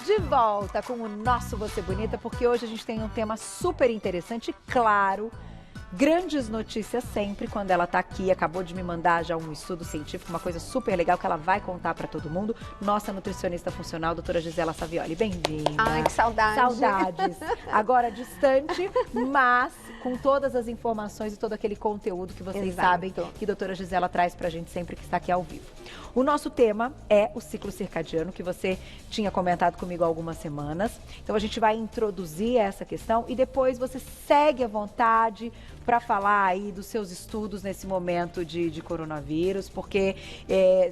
De volta com o nosso Você Bonita, porque hoje a gente tem um tema super interessante e claro, grandes notícias sempre quando ela tá aqui. Acabou de me mandar já um estudo científico, uma coisa super legal que ela vai contar para todo mundo. Nossa nutricionista funcional, doutora Gisela Savioli, bem-vinda. Ai, que saudade. Saudades. Agora distante, mas com todas as informações e todo aquele conteúdo que vocês sabem que a doutora Gisela traz pra gente sempre que está aqui ao vivo. O nosso tema é o ciclo circadiano, que você tinha comentado comigo há algumas semanas. Então a gente vai introduzir essa questão e depois você segue à vontade para falar aí dos seus estudos nesse momento de coronavírus, porque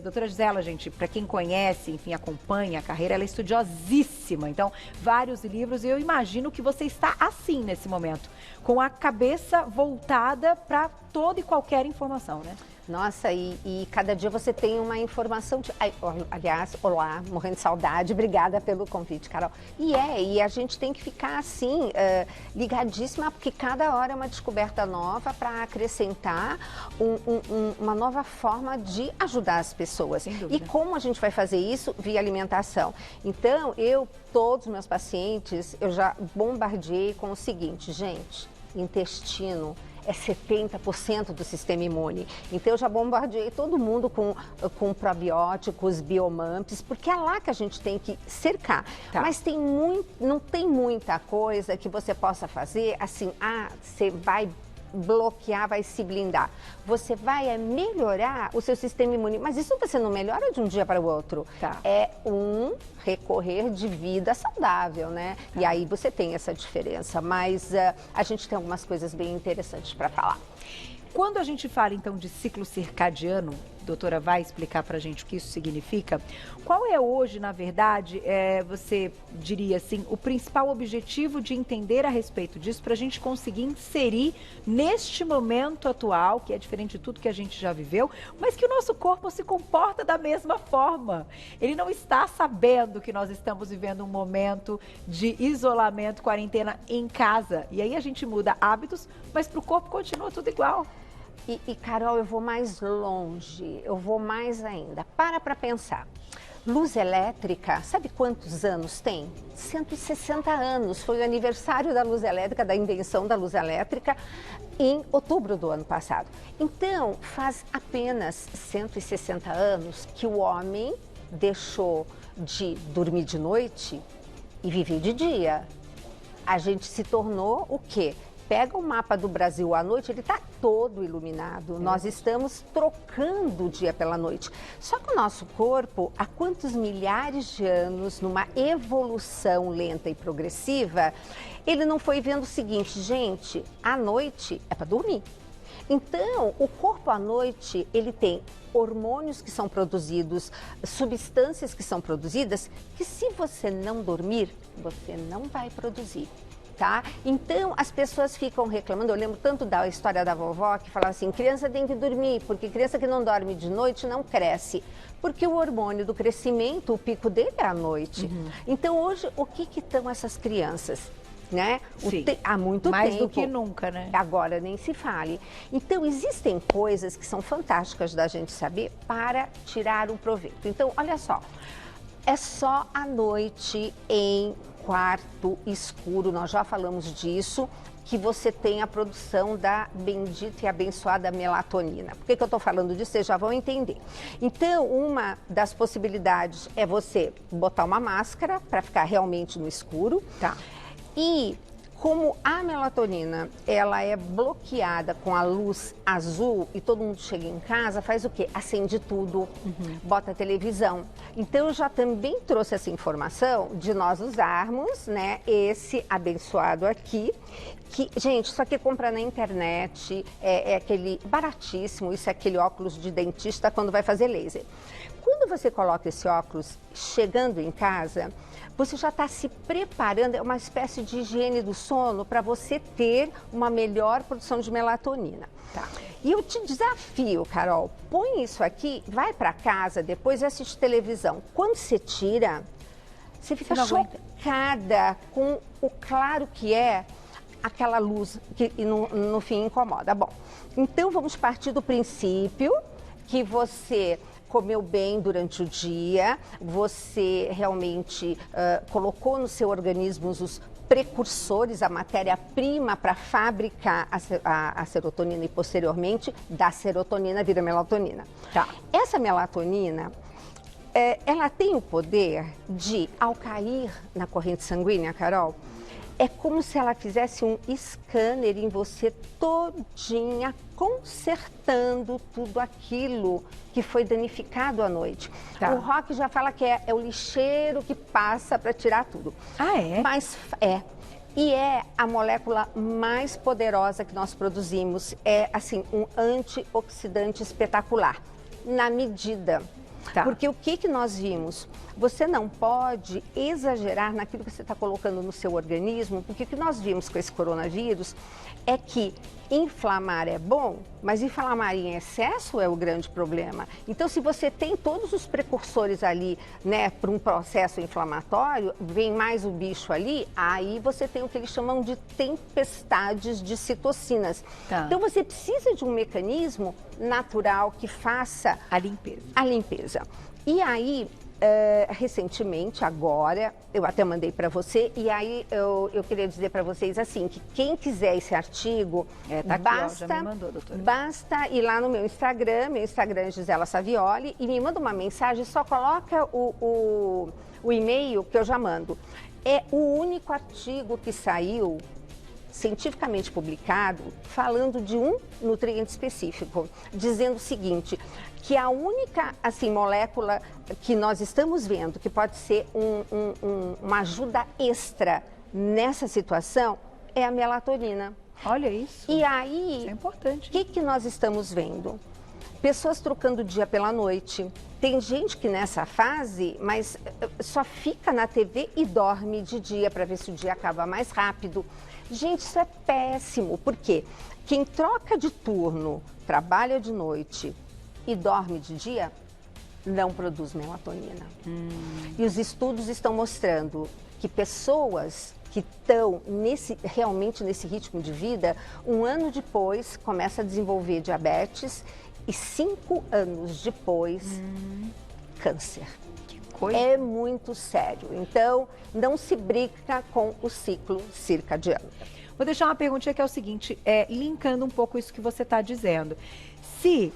doutora Gisela, gente, para quem conhece, enfim, acompanha a carreira, ela é estudiosíssima, então vários livros, e eu imagino que você está assim nesse momento, com a cabeça voltada para toda e qualquer informação, né? Nossa, e cada dia você tem uma informação. Aliás, olá, morrendo de saudade, obrigada pelo convite, Carol. E a gente tem que ficar assim, ligadíssima, porque cada hora é uma descoberta nova para acrescentar uma nova forma de ajudar as pessoas. E como a gente vai fazer isso? Via alimentação. Então, todos os meus pacientes, eu já bombardeei com o seguinte, gente, intestino é 70% do sistema imune. Então, eu já bombardeei todo mundo com probióticos, biomamps, porque é lá que a gente tem que cercar. Tá. Mas não tem muita coisa que você possa fazer, assim, você vai bloquear, vai se blindar. Você vai melhorar o seu sistema imune, mas isso você não melhora de um dia para o outro. Tá. É um recorrer de vida saudável, né? Tá. E aí você tem essa diferença, mas a gente tem algumas coisas bem interessantes para falar. Quando a gente fala, então, de ciclo circadiano, a doutora vai explicar pra gente o que isso significa. Qual é hoje, na verdade, você diria assim, o principal objetivo de entender a respeito disso pra gente conseguir inserir neste momento atual, que é diferente de tudo que a gente já viveu, mas que o nosso corpo se comporta da mesma forma. Ele não está sabendo que nós estamos vivendo um momento de isolamento, quarentena em casa. E aí a gente muda hábitos, mas pro corpo continua tudo igual. E Carol, eu vou mais longe, eu vou mais ainda. Para pensar. Luz elétrica, sabe quantos anos tem? 160 anos. Foi o aniversário da luz elétrica, da invenção da luz elétrica, em outubro do ano passado. Então, faz apenas 160 anos que o homem deixou de dormir de noite e viver de dia. A gente se tornou o quê? Pega o mapa do Brasil à noite, ele está todo iluminado. Nós estamos trocando o dia pela noite. Só que o nosso corpo, há quantos milhares de anos, numa evolução lenta e progressiva, ele não foi vendo o seguinte, gente, à noite é para dormir. Então, o corpo à noite, ele tem hormônios que são produzidos, substâncias que são produzidas, que se você não dormir, você não vai produzir. Tá? Então, as pessoas ficam reclamando, eu lembro tanto da história da vovó que falava assim, criança tem que dormir, porque criança que não dorme de noite não cresce. Porque o hormônio do crescimento, o pico dele é à noite. Então, hoje, o que estão essas crianças? Né? Há muito tempo. Mais do que nunca, né? Agora nem se fale. Então, existem coisas que são fantásticas da gente saber para tirar um proveito. Então, olha só, é só à noite em quarto escuro, nós já falamos disso, que você tem a produção da bendita e abençoada melatonina. Por que eu estou falando disso? Vocês já vão entender. Então, uma das possibilidades é você botar uma máscara para ficar realmente no escuro. Tá. E como a melatonina, ela é bloqueada com a luz azul e todo mundo chega em casa, faz o quê? Acende tudo, bota a televisão. Então, eu já também trouxe essa informação de nós usarmos, né, esse abençoado aqui, que, gente, isso aqui compra na internet, é aquele baratíssimo, isso é aquele óculos de dentista quando vai fazer laser. Quando você coloca esse óculos chegando em casa, você já está se preparando, é uma espécie de higiene do sono para você ter uma melhor produção de melatonina. Tá. E eu te desafio, Carol, põe isso aqui, vai para casa depois e assiste televisão. Quando você tira, você fica chocada com o claro que é aquela luz que no fim incomoda. Bom, então vamos partir do princípio que você comeu bem durante o dia, você realmente colocou no seu organismo os precursores, a matéria-prima para fabricar a serotonina e posteriormente da serotonina vira melatonina. Tá. Essa melatonina, ela tem o poder de, ao cair na corrente sanguínea, Carol, é como se ela fizesse um scanner em você todinha, consertando tudo aquilo que foi danificado à noite. Tá. O Rock já fala que é o lixeiro que passa para tirar tudo. Ah, é? Mas e é a molécula mais poderosa que nós produzimos. É, assim, um antioxidante espetacular, na medida. Tá. Porque o que nós vimos? Você não pode exagerar naquilo que você está colocando no seu organismo, porque o que nós vimos com esse coronavírus é que inflamar é bom, mas inflamar em excesso é o grande problema. Então, se você tem todos os precursores ali, né, para um processo inflamatório, vem mais o bicho ali, aí você tem o que eles chamam de tempestades de citocinas. Tá. Então, você precisa de um mecanismo natural que faça A limpeza. a limpeza. E aí, recentemente, agora, eu até mandei para você, e aí eu queria dizer para vocês assim, que quem quiser esse artigo, Tá aqui, ó, já me mandou, doutora. basta ir lá no meu Instagram é Gisela Savioli, e me manda uma mensagem, só coloca o e-mail que eu já mando. É o único artigo que saiu cientificamente publicado falando de um nutriente específico, dizendo o seguinte, que a única molécula que nós estamos vendo que pode ser uma ajuda extra nessa situação é a melatonina. Olha isso. E aí, Isso é importante. o que nós estamos vendo? Pessoas trocando o dia pela noite. Tem gente que nessa fase, mas só fica na TV e dorme de dia para ver se o dia acaba mais rápido. Gente, isso é péssimo, porque quem troca de turno, trabalha de noite e dorme de dia, não produz melatonina. E os estudos estão mostrando que pessoas que estão realmente nesse ritmo de vida, 1 ano depois começa a desenvolver diabetes e 5 anos depois, câncer. Que coisa. É muito sério. Então, não se brinca com o ciclo circadiano. Vou deixar uma perguntinha que é o seguinte, linkando um pouco isso que você está dizendo. Se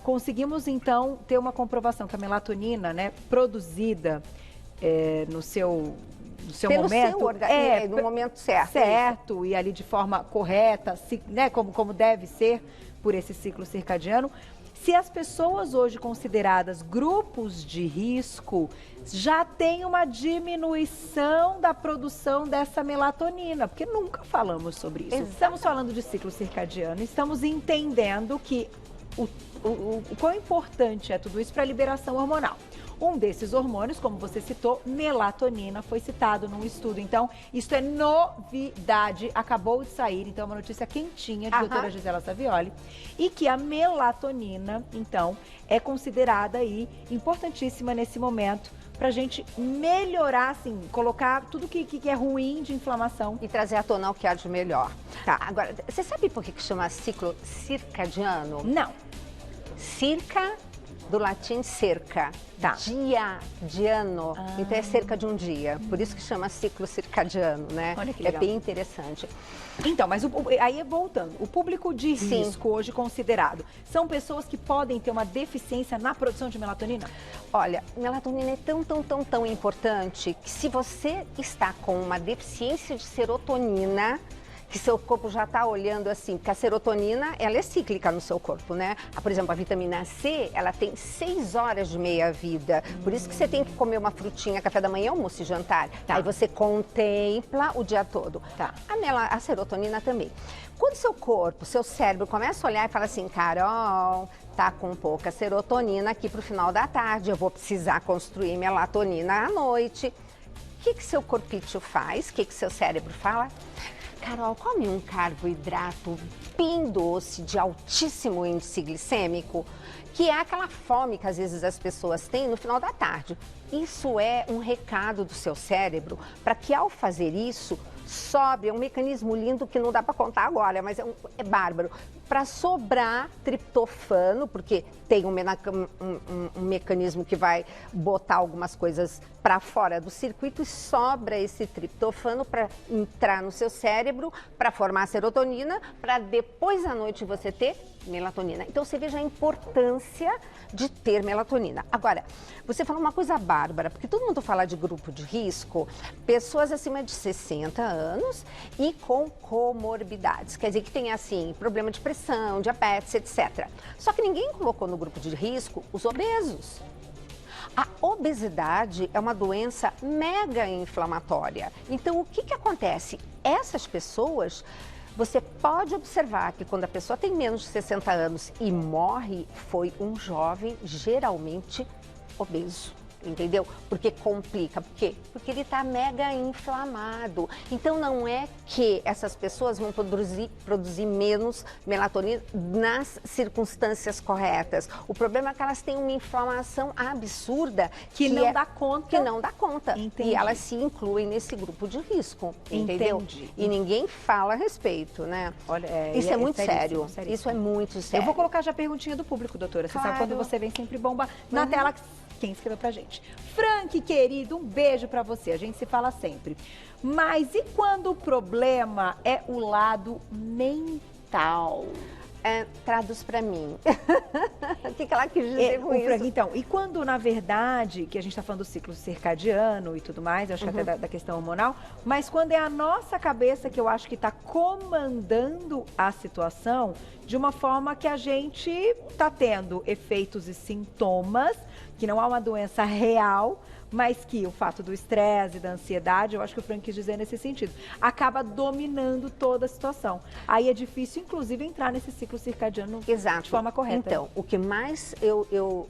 conseguimos, então, ter uma comprovação que a melatonina, né, produzida no seu Pelo momento... seu organismo, no momento certo. Certo, e ali de forma correta, né, como deve ser por esse ciclo circadiano. Se as pessoas hoje consideradas grupos de risco já têm uma diminuição da produção dessa melatonina, porque nunca falamos sobre isso. Estamos falando de ciclo circadiano, estamos entendendo que o quão importante é tudo isso para a liberação hormonal. Um desses hormônios, como você citou, melatonina, foi citado num estudo. Então, isso é novidade, acabou de sair. Então, é uma notícia quentinha de doutora Gisela Savioli. E que a melatonina, então, é considerada aí importantíssima nesse momento para a gente melhorar, assim, colocar tudo que é ruim de inflamação. E trazer à tona o que há de melhor. Tá, agora, você sabe por que chama ciclo circadiano? Não. Circa, do latim cerca, Tá. dia, de ano, então é cerca de um dia, por isso que chama ciclo circadiano, né? Olha que É legal. bem interessante. Então, mas aí voltando, o público de risco hoje considerado, são pessoas que podem ter uma deficiência na produção de melatonina? Olha, melatonina é tão importante que se você está com uma deficiência de serotonina, que seu corpo já está olhando assim, porque a serotonina, ela é cíclica no seu corpo, né? Por exemplo, a vitamina C, ela tem 6 horas de meia-vida. Por isso que você tem que comer uma frutinha, café da manhã, almoço e jantar. Tá. Aí você contempla o dia todo. Tá. A serotonina também. Quando seu corpo, seu cérebro começa a olhar e fala assim, Carol, tá com pouca serotonina aqui pro final da tarde, eu vou precisar construir melatonina à noite. O que seu corpício faz? O que seu cérebro fala? Carol, come um carboidrato bem doce, de altíssimo índice glicêmico, que é aquela fome que às vezes as pessoas têm no final da tarde. Isso é um recado do seu cérebro para que ao fazer isso, sobe, é um mecanismo lindo que não dá para contar agora, mas é bárbaro. para sobrar triptofano, porque tem um mecanismo que vai botar algumas coisas para fora do circuito e sobra esse triptofano para entrar no seu cérebro, para formar serotonina, para depois à noite você ter melatonina. Então você veja a importância de ter melatonina. Agora, você falou uma coisa bárbara, porque todo mundo fala de grupo de risco, pessoas acima de 60 anos e com comorbidades, quer dizer que tem assim, problema de pressão, diabetes, etc. Só que ninguém colocou no grupo de risco os obesos. A obesidade é uma doença mega inflamatória. Então, o que acontece? Essas pessoas, você pode observar que quando a pessoa tem menos de 60 anos e morre, foi um jovem geralmente obeso. Entendeu? Porque complica. Por quê? Porque ele está mega inflamado. Então, não é que essas pessoas vão produzir menos melatonina nas circunstâncias corretas. O problema é que elas têm uma inflamação absurda que não dá conta. Que não dá conta. Entendi. E elas se incluem nesse grupo de risco. Entendeu? Entendi. E ninguém fala a respeito, né? Olha, isso é muito seríssimo, sério. seríssimo. Isso é muito sério. Eu vou colocar já a perguntinha do público, doutora. Você sabe quando você vem sempre bomba na tela. Quem escreveu pra gente? Frank, querido, um beijo pra você. A gente se fala sempre. Mas e quando o problema é o lado mental? Traduz pra mim. O que ela quis dizer com isso? Frank, então, e quando, na verdade, que a gente tá falando do ciclo circadiano e tudo mais, eu acho que até da questão hormonal, mas quando é a nossa cabeça que eu acho que tá comandando a situação de uma forma que a gente tá tendo efeitos e sintomas, que não há uma doença real, mas que o fato do estresse e da ansiedade, eu acho que o Frank quis dizer nesse sentido, acaba dominando toda a situação. Aí é difícil, inclusive, entrar nesse ciclo circadiano de forma correta. Então, o que mais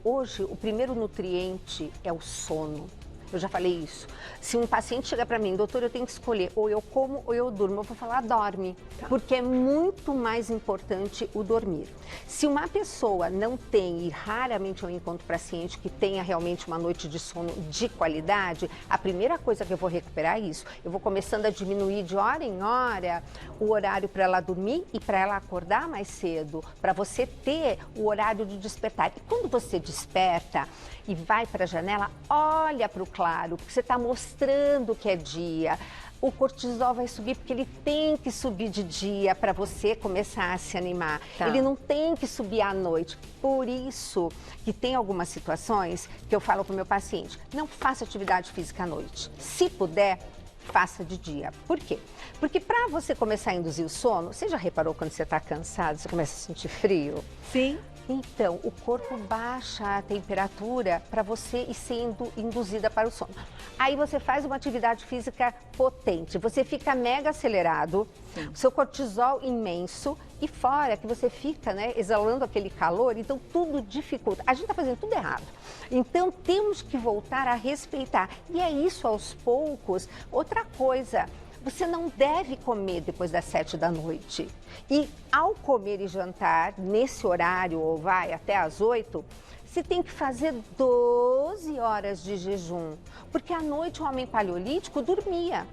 hoje, o primeiro nutriente é o sono. Eu já falei isso. Se um paciente chega para mim, doutor, eu tenho que escolher ou eu como ou eu durmo, eu vou falar dorme, porque é muito mais importante o dormir. Se uma pessoa não tem, e raramente eu encontro paciente que tenha realmente uma noite de sono de qualidade, a primeira coisa que eu vou recuperar é isso. Eu vou começando a diminuir de hora em hora o horário para ela dormir e para ela acordar mais cedo, para você ter o horário de despertar. E quando você desperta e vai para a janela, olha para o claro, porque você está mostrando que é dia. O cortisol vai subir porque ele tem que subir de dia para você começar a se animar. Ele não tem que subir à noite. Por isso que tem algumas situações que eu falo para o meu paciente, não faça atividade física à noite. Se puder, faça de dia. Por quê? Porque para você começar a induzir o sono, você já reparou quando você está cansado, você começa a sentir frio? Sim. Então, o corpo baixa a temperatura para você ir sendo induzida para o sono. Aí você faz uma atividade física potente, você fica mega acelerado, seu cortisol imenso e fora que você fica, né, exalando aquele calor, então tudo dificulta. A gente está fazendo tudo errado. Então, temos que voltar a respeitar. E é isso aos poucos. Outra coisa, você não deve comer depois das 7 da noite. E ao comer e jantar, nesse horário, ou vai até às 8, você tem que fazer 12 horas de jejum. Porque à noite o homem paleolítico dormia.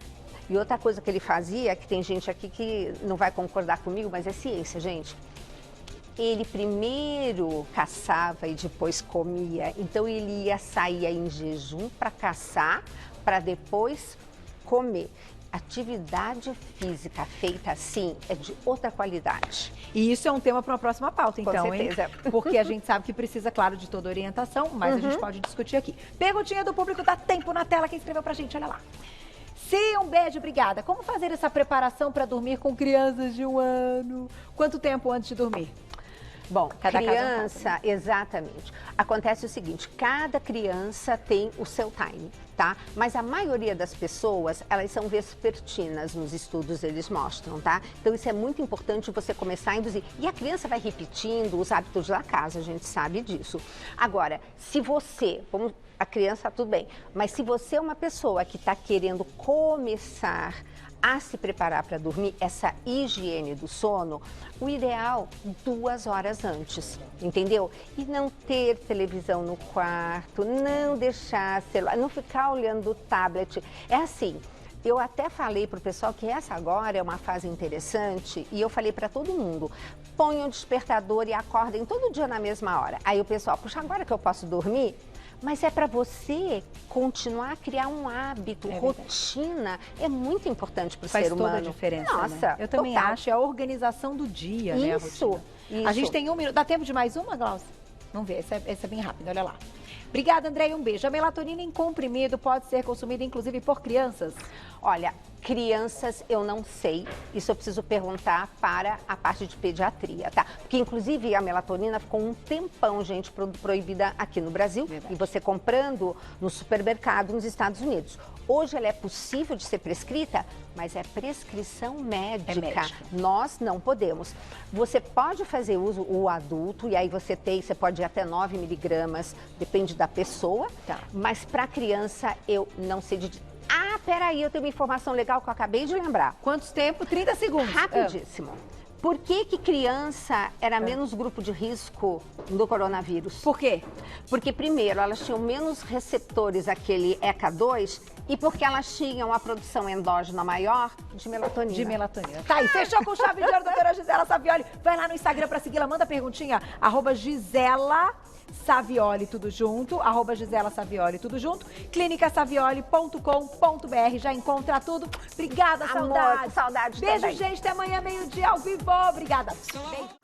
E outra coisa que ele fazia, que tem gente aqui que não vai concordar comigo, mas é ciência, gente. Ele primeiro caçava e depois comia. Então ele saía em jejum para caçar, para depois comer. Atividade física feita assim é de outra qualidade. E isso é um tema para uma próxima pauta, então, com certeza. hein? Porque a gente sabe que precisa, claro, de toda orientação, mas a gente pode discutir aqui. Perguntinha do público, dá tempo na tela, quem escreveu pra gente, olha lá. Sim, um beijo, obrigada. Como fazer essa preparação para dormir com crianças de 1 ano? Quanto tempo antes de dormir? Bom, cada criança, caso, exatamente. Acontece o seguinte, cada criança tem o seu time, tá? Mas a maioria das pessoas, elas são vespertinas, nos estudos eles mostram, tá? Então isso é muito importante você começar a induzir. E a criança vai repetindo os hábitos da casa, a gente sabe disso. Agora, se você, a criança tudo bem, mas se você é uma pessoa que está querendo começar a se preparar para dormir, essa higiene do sono, o ideal 2 horas antes, entendeu? E não ter televisão no quarto, não deixar celular, não ficar olhando o tablet. É assim, Eu até falei para o pessoal que essa agora é uma fase interessante e eu falei para todo mundo, ponham um despertador e acordem todo dia na mesma hora. Aí o pessoal, puxa, agora que eu posso dormir? Mas é para você continuar a criar um hábito, rotina. É muito importante para o ser humano. Faz toda a diferença, Nossa, né? Eu também acho, é a organização do dia, né? Isso. A gente tem 1 minuto. Dá tempo de mais uma, Glaucia? Vamos ver, essa é bem rápida, olha lá. Obrigada, Andréia, um beijo. A melatonina em comprimido pode ser consumida, inclusive, por crianças? Olha, crianças eu não sei, isso eu preciso perguntar para a parte de pediatria, tá? Porque, inclusive, a melatonina ficou um tempão, gente, proibida aqui no Brasil. Verdade. E você comprando no supermercado nos Estados Unidos. Hoje ela é possível de ser prescrita, mas é prescrição médica. É médica. Nós não podemos. Você pode fazer uso, o adulto, e aí você pode ir até 9 miligramas, depende da pessoa. Tá. Mas para criança eu não sei de... Ah, peraí, eu tenho uma informação legal que eu acabei de lembrar. Quantos tempo? 30 segundos. Rapidíssimo. Por que criança era menos grupo de risco do coronavírus? Por quê? Porque, primeiro, elas tinham menos receptores, aquele ECA2, e porque elas tinham a produção endógena maior de melatonina. De melatonina. Tá aí, fechou com chave de ouro, doutora Gisela Savioli. Vai lá no Instagram pra seguir ela, manda perguntinha, @Gisela Savioli, tudo junto, @Gisela Savioli, tudo junto, clinicasavioli.com.br, já encontra tudo. Obrigada, Amor, saudade. Saudade Beijo, também. gente, até amanhã, meio-dia, ao vivo. Obrigada. Beijo.